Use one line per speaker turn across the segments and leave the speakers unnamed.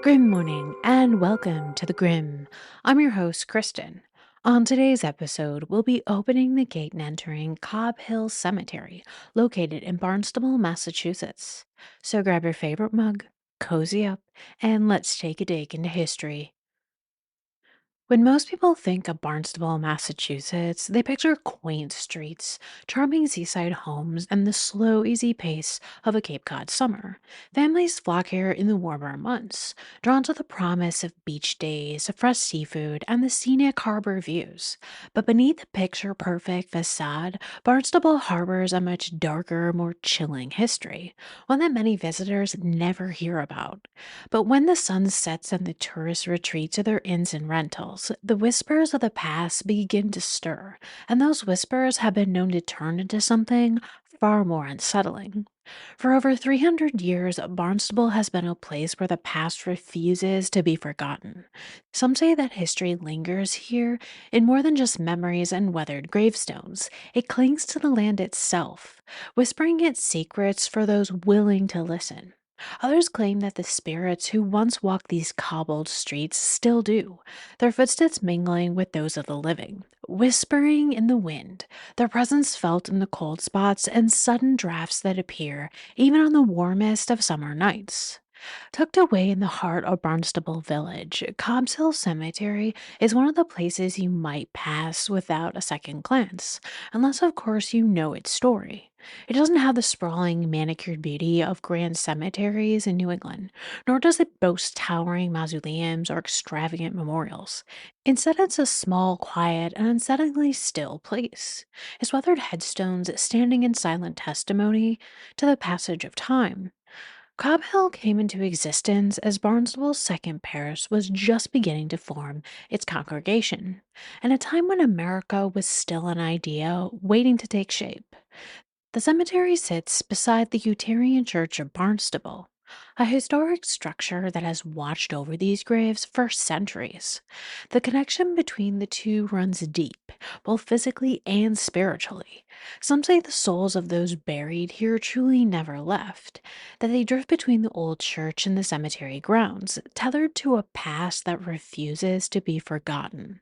Grim morning and welcome to the Grim. I'm your host, Kristen. On today's episode, we'll be opening the gate and entering Cobb Hill Cemetery, located in Barnstable, Massachusetts. So grab your favorite mug, cozy up, and let's take a dig into history. When most people think of Barnstable, Massachusetts, they picture quaint streets, charming seaside homes, and the slow, easy pace of a Cape Cod summer. Families flock here in the warmer months, drawn to the promise of beach days, fresh seafood, and the scenic harbor views. But beneath the picture perfect facade, Barnstable harbors a much darker, more chilling history, one that many visitors never hear about. But when the sun sets and the tourists retreat to their inns and rentals, the whispers of the past begin to stir, and those whispers have been known to turn into something far more unsettling. For over 300 years, Barnstable has been a place where the past refuses to be forgotten. Some say that history lingers here in more than just memories and weathered gravestones. It clings to the land itself, whispering its secrets for those willing to listen. Others claim that the spirits who once walked these cobbled streets still do, their footsteps mingling with those of the living, whispering in the wind, their presence felt in the cold spots and sudden drafts that appear even on the warmest of summer nights. Tucked away in the heart of Barnstable Village, Cobb's Hill Cemetery is one of the places you might pass without a second glance, unless, of course, you know its story. It doesn't have the sprawling, manicured beauty of grand cemeteries in New England, nor does it boast towering mausoleums or extravagant memorials. Instead, it's a small, quiet, and unsettlingly still place. Its weathered headstones standing in silent testimony to the passage of time. Cobb Hill came into existence as Barnstable's second parish was just beginning to form its congregation, in a time when America was still an idea waiting to take shape. The cemetery sits beside the Unitarian Church of Barnstable, a historic structure that has watched over these graves for centuries. The connection between the two runs deep, both physically and spiritually. Some say the souls of those buried here truly never left, that they drift between the old church and the cemetery grounds, tethered to a past that refuses to be forgotten.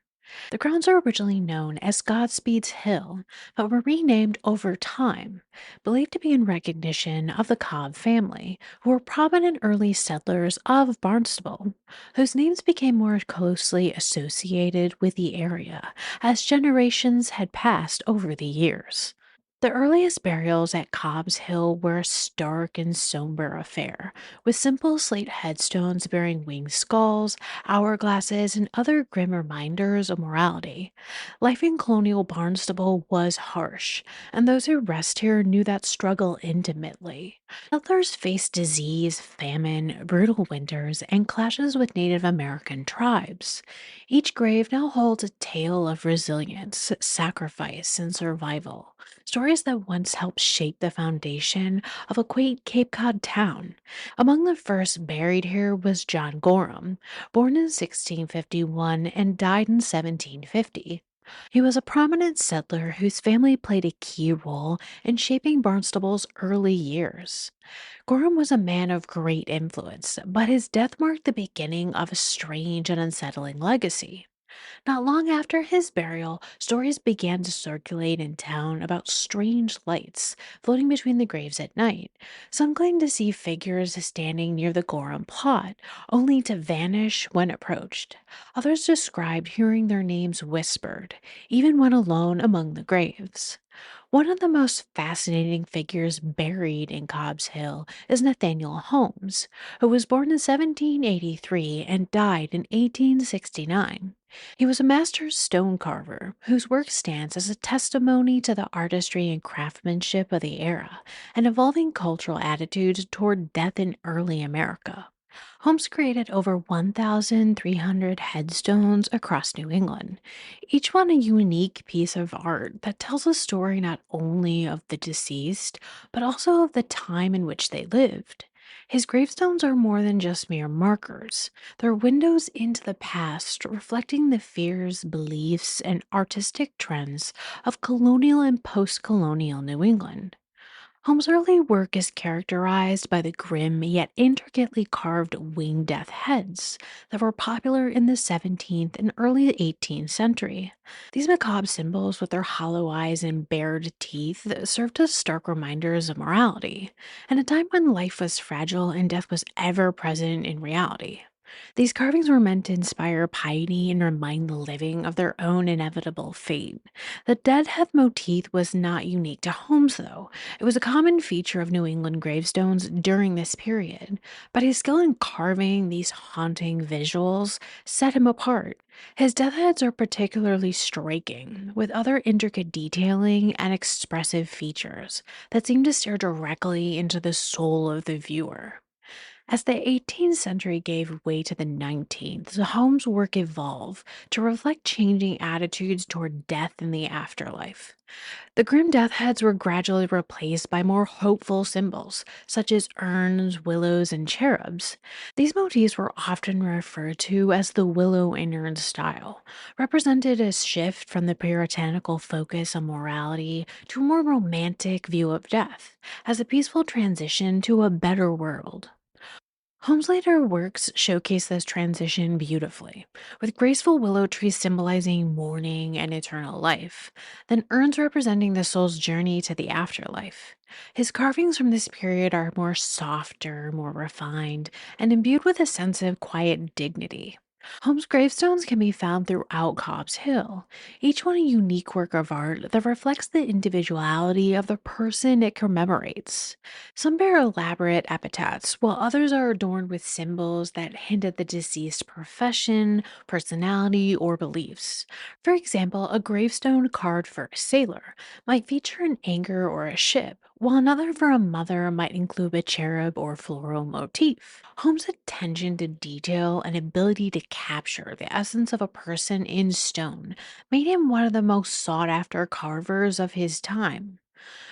The grounds were originally known as Godspeed's Hill, but were renamed over time, believed to be in recognition of the Cobb family, who were prominent early settlers of Barnstable, whose names became more closely associated with the area as generations had passed over the years. The earliest burials at Cobb's Hill were a stark and somber affair, with simple slate headstones bearing winged skulls, hourglasses, and other grim reminders of morality. Life in colonial Barnstable was harsh, and those who rest here knew that struggle intimately. Settlers faced disease, famine, brutal winters, and clashes with Native American tribes. Each grave now holds a tale of resilience, sacrifice, and survival. Stories that once helped shape the foundation of a quaint Cape Cod town. Among the first buried here was John Gorham, born in 1651 and died in 1750. He was a prominent settler whose family played a key role in shaping Barnstable's early years. Gorham was a man of great influence, but his death marked the beginning of a strange and unsettling legacy. Not long after his burial, stories began to circulate in town about strange lights floating between the graves at night. Some claimed to see figures standing near the Gorham plot, only to vanish when approached. Others described hearing their names whispered, even when alone among the graves. One of the most fascinating figures buried in Cobb's Hill is Nathaniel Holmes, who was born in 1783 and died in 1869. He was a master stone carver whose work stands as a testimony to the artistry and craftsmanship of the era and evolving cultural attitudes toward death in early America. Holmes created over 1,300 headstones across New England, each one a unique piece of art that tells a story not only of the deceased, but also of the time in which they lived. His gravestones are more than just mere markers. They're windows into the past, reflecting the fears, beliefs, and artistic trends of colonial and post colonial New England. Holmes' early work is characterized by the grim yet intricately carved winged death heads that were popular in the 17th and early 18th century. These macabre symbols, with their hollow eyes and bared teeth, served as stark reminders of morality, and a time when life was fragile and death was ever present in reality. These carvings were meant to inspire piety and remind the living of their own inevitable fate. The deadhead motif was not unique to Holmes, though. It was a common feature of New England gravestones during this period, but his skill in carving these haunting visuals set him apart. His death heads are particularly striking, with other intricate detailing and expressive features that seem to stare directly into the soul of the viewer. As the 18th century gave way to the 19th, Holmes' work evolved to reflect changing attitudes toward death and the afterlife. The grim death heads were gradually replaced by more hopeful symbols, such as urns, willows, and cherubs. These motifs were often referred to as the willow and urn style, represented a shift from the puritanical focus on morality to a more romantic view of death, as a peaceful transition to a better world. Holmes' later works showcase this transition beautifully, with graceful willow trees symbolizing mourning and eternal life, then urns representing the soul's journey to the afterlife. His carvings from this period are more softer, more refined, and imbued with a sense of quiet dignity. Holmes' gravestones can be found throughout Cobb's Hill, each one a unique work of art that reflects the individuality of the person it commemorates. Some bear elaborate epitaphs, while others are adorned with symbols that hint at the deceased's profession, personality, or beliefs. For example, a gravestone carved for a sailor might feature an anchor or a ship, while another for a mother might include a cherub or floral motif. Holmes' attention to detail and ability to capture the essence of a person in stone made him one of the most sought after carvers of his time.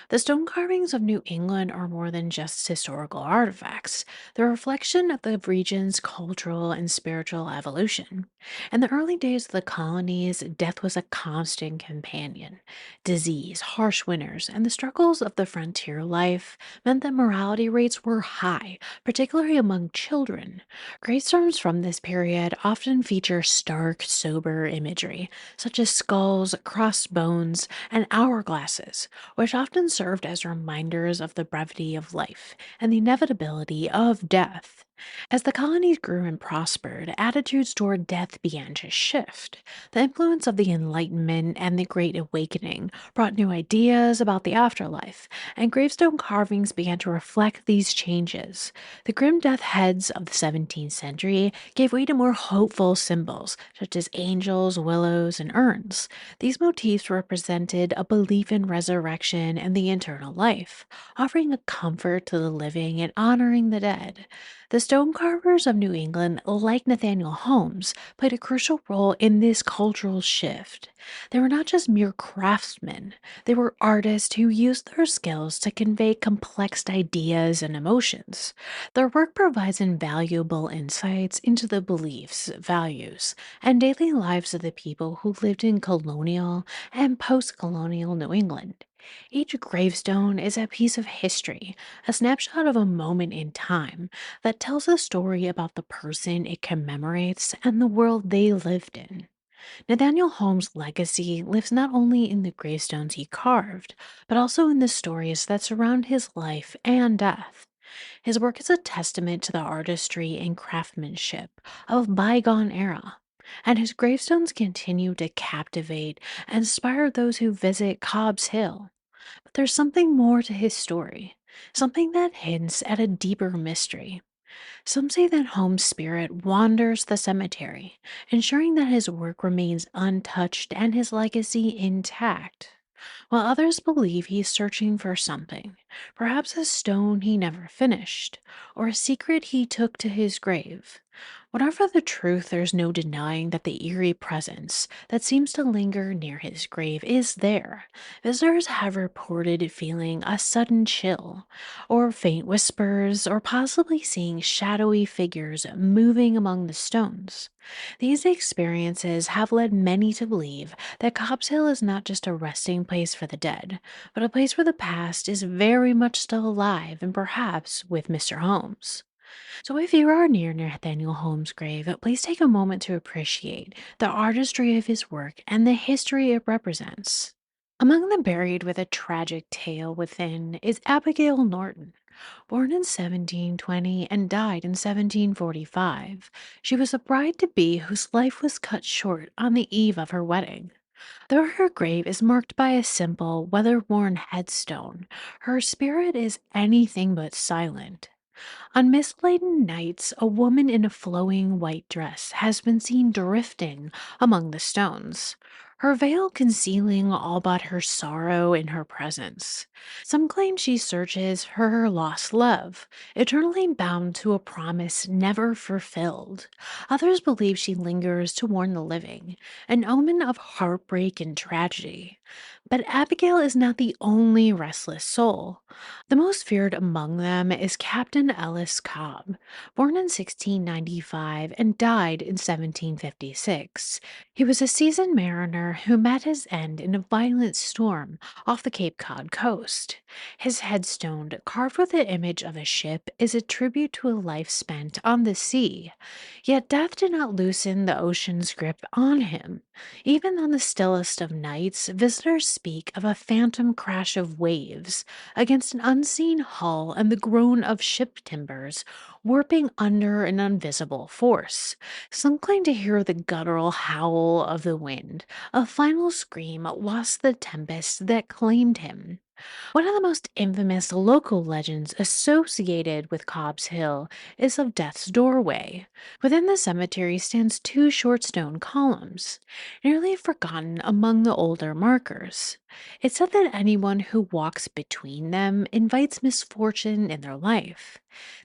The stone carvings of New England are more than just historical artifacts. They're a reflection of the region's cultural and spiritual evolution. In the early days of the colonies, death was a constant companion. Disease, harsh winters, and the struggles of the frontier life meant that mortality rates were high, particularly among children. Gravestones from this period often feature stark, sober imagery, such as skulls, crossbones, and hourglasses, which often served as reminders of the brevity of life and the inevitability of death. As the colonies grew and prospered, attitudes toward death began to shift. The influence of the Enlightenment and the Great Awakening brought new ideas about the afterlife, and gravestone carvings began to reflect these changes. The grim death heads of the 17th century gave way to more hopeful symbols, such as angels, willows, and urns. These motifs represented a belief in resurrection and the eternal life, offering a comfort to the living and honoring the dead. The stone carvers of New England, like Nathaniel Holmes, played a crucial role in this cultural shift. They were not just mere craftsmen, they were artists who used their skills to convey complex ideas and emotions. Their work provides invaluable insights into the beliefs, values, and daily lives of the people who lived in colonial and post colonial New England. Each gravestone is a piece of history, a snapshot of a moment in time that tells a story about the person it commemorates and the world they lived in. Nathaniel Holmes' legacy lives not only in the gravestones he carved, but also in the stories that surround his life and death. His work is a testament to the artistry and craftsmanship of a bygone era, and his gravestones continue to captivate and inspire those who visit Cobb's Hill. But there's something more to his story, something that hints at a deeper mystery. Some say that Holmes' spirit wanders the cemetery, ensuring that his work remains untouched and his legacy intact, while others believe he's searching for something, perhaps a stone he never finished, or a secret he took to his grave. Whatever the truth, there's no denying that the eerie presence that seems to linger near his grave is there. Visitors have reported feeling a sudden chill, or faint whispers, or possibly seeing shadowy figures moving among the stones. These experiences have led many to believe that Cobb's Hill is not just a resting place for the dead, but a place where the past is very much still alive and perhaps with Mr. Holmes. So, if you are near Nathaniel Holmes' grave, please take a moment to appreciate the artistry of his work and the history it represents. Among the buried with a tragic tale within is Abigail Norton. Born in 1720 and died in 1745, she was a bride to be whose life was cut short on the eve of her wedding. Though her grave is marked by a simple, weather worn headstone, her spirit is anything but silent. On mist-laden nights, a woman in a flowing white dress has been seen drifting among the stones, her veil concealing all but her sorrow in her presence. Some claim she searches for her lost love, eternally bound to a promise never fulfilled. Others believe she lingers to warn the living, an omen of heartbreak and tragedy. But Abigail is not the only restless soul. The most feared among them is Captain Elias Cobb, born in 1695 and died in 1756. He was a seasoned mariner who met his end in a violent storm off the Cape Cod coast. His headstone, carved with the image of a ship, is a tribute to a life spent on the sea. Yet death did not loosen the ocean's grip on him. Even on the stillest of nights, visitors speak of a phantom crash of waves against an unseen hull and the groan of ship timbers warping under an invisible force. Some claim to hear the guttural howl of the wind, a final scream lost the tempest that claimed him. One of the most infamous local legends associated with Cobb's Hill is of Death's Doorway. Within the cemetery stands two short stone columns, nearly forgotten among the older markers. It's said that anyone who walks between them invites misfortune in their life.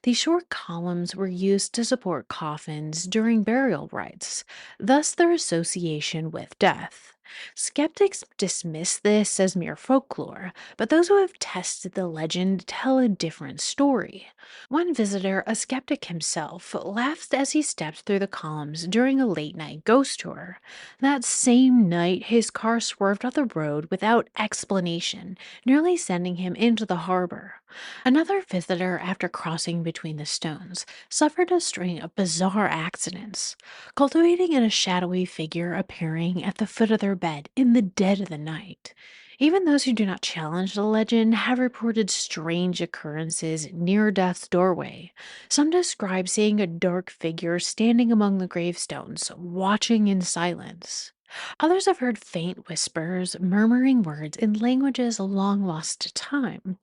These short columns were used to support coffins during burial rites, thus their association with death. Skeptics dismiss this as mere folklore, but those who have tested the legend tell a different story. One visitor, a skeptic himself, laughed as he stepped through the columns during a late night ghost tour. That same night, his car swerved off the road without explanation, nearly sending him into the harbor. Another visitor, after crossing between the stones, suffered a string of bizarre accidents, cultivating in a shadowy figure appearing at the foot of their bed in the dead of the night. Even those who do not challenge the legend have reported strange occurrences near death's doorway. Some describe seeing a dark figure standing among the gravestones, watching in silence. Others have heard faint whispers, murmuring words in languages long lost to time.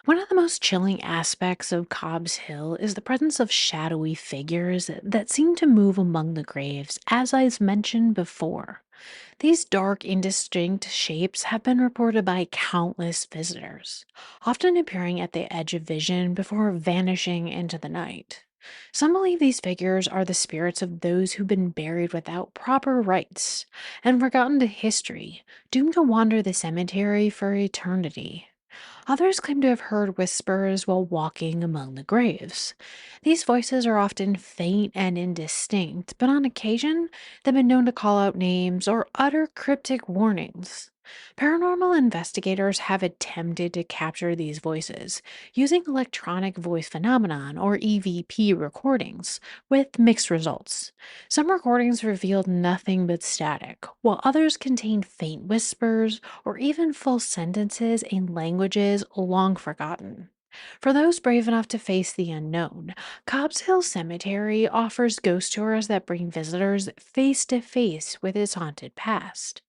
One of the most chilling aspects of Cobb's Hill is the presence of shadowy figures that seem to move among the graves, as I've mentioned before. These dark, indistinct shapes have been reported by countless visitors, often appearing at the edge of vision before vanishing into the night. Some believe these figures are the spirits of those who've been buried without proper rites and forgotten to history, doomed to wander the cemetery for eternity. Others claim to have heard whispers while walking among the graves. These voices are often faint and indistinct, but on occasion, they've been known to call out names or utter cryptic warnings. Paranormal investigators have attempted to capture these voices using electronic voice phenomenon or EVP recordings with mixed results. Some recordings revealed nothing but static, while others contained faint whispers or even full sentences in languages long forgotten. For those brave enough to face the unknown, Cobb's Hill Cemetery offers ghost tours that bring visitors face to face with its haunted past.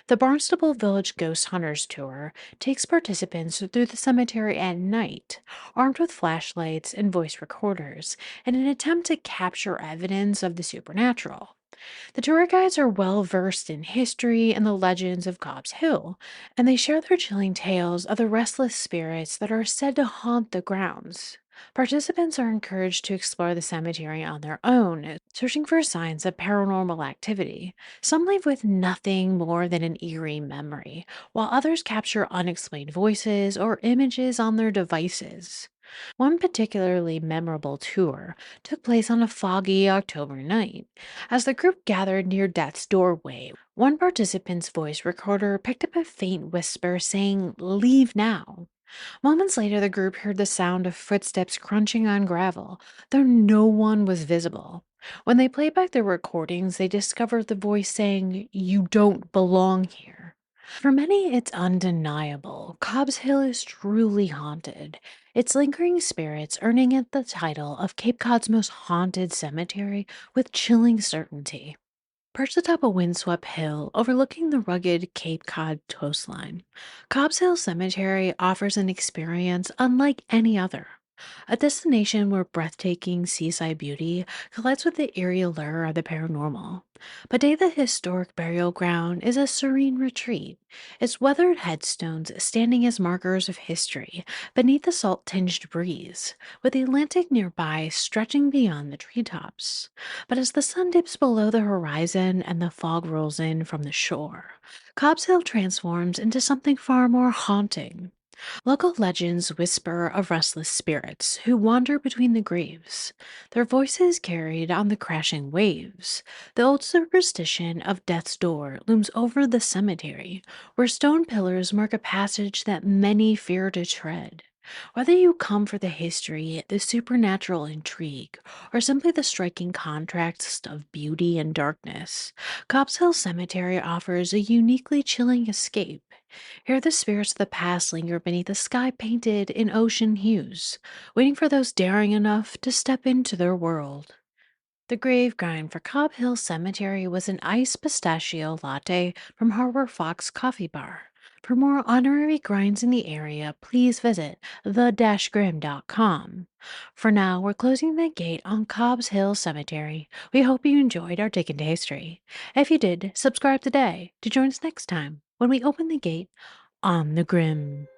The Barnstable Village Ghost Hunters Tour takes participants through the cemetery at night, armed with flashlights and voice recorders, in an attempt to capture evidence of the supernatural. The tour guides are well versed in history and the legends of Cobb's Hill, and they share their chilling tales of the restless spirits that are said to haunt the grounds. Participants are encouraged to explore the cemetery on their own, searching for signs of paranormal activity. Some leave with nothing more than an eerie memory, while others capture unexplained voices or images on their devices. One particularly memorable tour took place on a foggy October night. As the group gathered near Death's doorway, one participant's voice recorder picked up a faint whisper saying, "Leave now." Moments later, the group heard the sound of footsteps crunching on gravel, though no one was visible. When they played back their recordings, they discovered the voice saying, "You don't belong here." For many, it's undeniable. Cobb's Hill is truly haunted, its lingering spirits earning it the title of Cape Cod's most haunted cemetery with chilling certainty. Perched atop a windswept hill overlooking the rugged Cape Cod coastline, Cobb's Hill Cemetery offers an experience unlike any other. A destination where breathtaking seaside beauty collides with the eerie allure of the paranormal. Beneath the historic burial ground is a serene retreat, its weathered headstones standing as markers of history beneath the salt-tinged breeze, with the Atlantic nearby stretching beyond the treetops. But as the sun dips below the horizon and the fog rolls in from the shore, Cobb's Hill transforms into something far more haunting. Local legends whisper of restless spirits who wander between the graves, their voices carried on the crashing waves. The old superstition of death's door looms over the cemetery, where stone pillars mark a passage that many fear to tread. Whether you come for the history, the supernatural intrigue, or simply the striking contrast of beauty and darkness, Cobb's Hill Cemetery offers a uniquely chilling escape. Here, the spirits of the past linger beneath a sky painted in ocean hues, waiting for those daring enough to step into their world. The grave grind for Cobb Hill Cemetery was an iced pistachio latte from Harbor Fox Coffee Bar. For more honorary grinds in the area, please visit the-grim.com. For now, we're closing the gate on Cobb's Hill Cemetery. We hope you enjoyed our dig into history. If you did, subscribe today to join us next time when we open the gate on the Grim.